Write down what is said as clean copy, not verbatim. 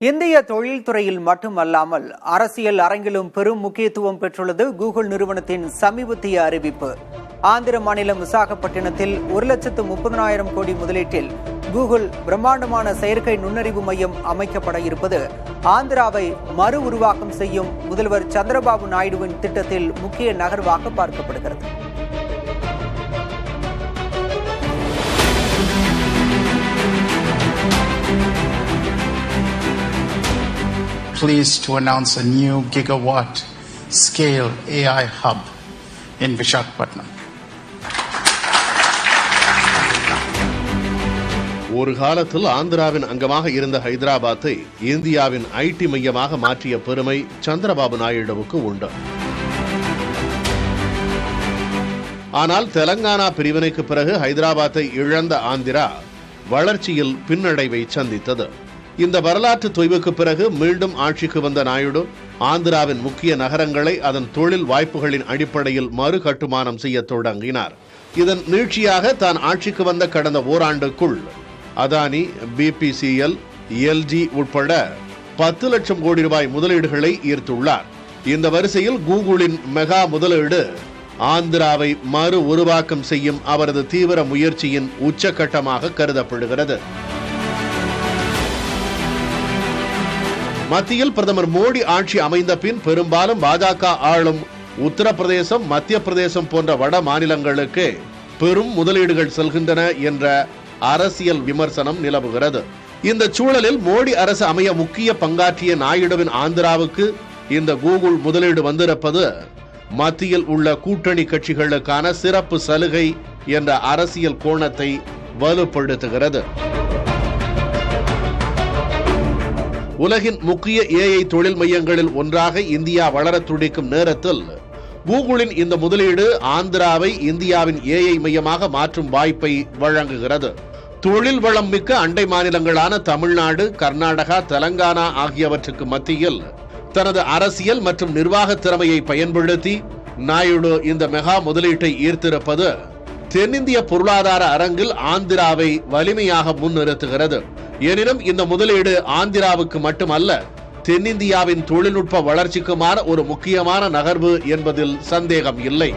இந்திய தொழில்துறையில் மட்டுமல்லாமல் அரசியல் அரங்கிலும் பெரும் முக்கியத்துவம் பெற்றுள்ளது கூகுள் நிறுவனத்தின் சமீபத்திய அறிவிப்பு. ஆந்திர மாநிலம் விசாகப்பட்டினத்தில் 1,30,000 கோடி முதலீட்டில் கூகுள் பிரம்மாண்டமான செயற்கை நுண்ணறிவு மையம் அமைக்கப்பட இருப்பது ஆந்திராவை மறு உருவாக்கம் செய்யும் முதல்வர் சந்திரபாபு நாயுடுவின் திட்டத்தில் முக்கிய நகர்வாக பார்க்கப்படுகிறது. Pleased to announce a new gigawatt scale AI hub in Visakhapatnam. ஒரு காலத்தில் ஆந்திராவின் அங்கமாக இருந்த ஹைதராபாத்தை இந்தியாவின் ஐடி மையமாக மாற்றிய பெருமை சந்திரபாபு நாயுடுவுக்கு உண்டு. ஆனால் தெலங்கானா பிரிவினைக்கு பிறகு ஹைதராபாத்தை இழந்த ஆந்திரா வளர்ச்சியில் பின்னடைவை சந்தித்தது. இந்த வரலாற்று தொய்வுக்கு பிறகு மீண்டும் ஆட்சிக்கு வந்த நாயுடு ஆந்திராவின் முக்கிய நகரங்களை அதன் தொழில் வாய்ப்புகளின் அடிப்படையில் மறு கட்டுமானம் செய்ய தொடங்கினார். இதன் நீட்சியாக தான் ஆட்சிக்கு வந்த கடந்த ஓராண்டுக்குள் அதானி, பிபிசிஎல், எல்ஜி உட்பட 10 லட்சம் கோடி ரூபாய் முதலீடுகளை ஈர்த்துள்ளார். இந்த வரிசையில் கூகுளின் மெகா முதலீடு ஆந்திராவை மறு உருவாக்கம் செய்யும் அவரது தீவிர முயற்சியின் உச்சகட்டமாக கருதப்படுகிறது. மத்தியில் பிரதமர் மோடி ஆட்சி அமைந்த பின் பெரும்பாலும் பாஜக ஆளும் உத்தரப்பிரதேசம், மத்திய பிரதேசம் போன்ற வட மாநிலங்களுக்கு பெரும் முதலீடுகள் செல்கின்றன என்ற அரசியல் விமர்சனம் நிலவுகிறது. இந்த சூழலில் மோடி அரசு அமைய முக்கிய பங்காற்றிய நாயுடுவின் ஆந்திராவுக்கு இந்த கூகுள் முதலீடு வந்திருப்பது மத்தியில் உள்ள கூட்டணி கட்சிகளுக்கான சிறப்பு சலுகை என்ற அரசியல் கோணத்தை வலுப்படுத்துகிறது. உலகின் முக்கிய ஏஐ தொழில் மையங்களில் ஒன்றாக இந்தியா வளர துடிக்கும் நேரத்தில் கூகுளின் இந்த முதலீடு ஆந்திராவை இந்தியாவின் ஏஐ மையமாக மாற்றும் வாய்ப்பை வழங்குகிறது. தொழில் வளம் மிக்க அண்டை மாநிலங்களான தமிழ்நாடு, கர்நாடகா, தெலங்கானா ஆகியவற்றுக்கு மத்தியில் தனது அரசியல் மற்றும் நிர்வாக திறமையை பயன்படுத்தி நாயுடு இந்த மெகா முதலீட்டை ஈர்த்திருப்பது தென்னிந்திய பொருளாதார அரங்கில் ஆந்திராவை வலிமையாக முன்னிறுத்துகிறது. எனினும் இந்த முதலீடு ஆந்திராவுக்கு மட்டுமல்ல, தென்னிந்தியாவின் தொழில்நுட்ப வளர்ச்சிக்குமான ஒரு முக்கியமான நகர்வு என்பதில் சந்தேகம் இல்லை.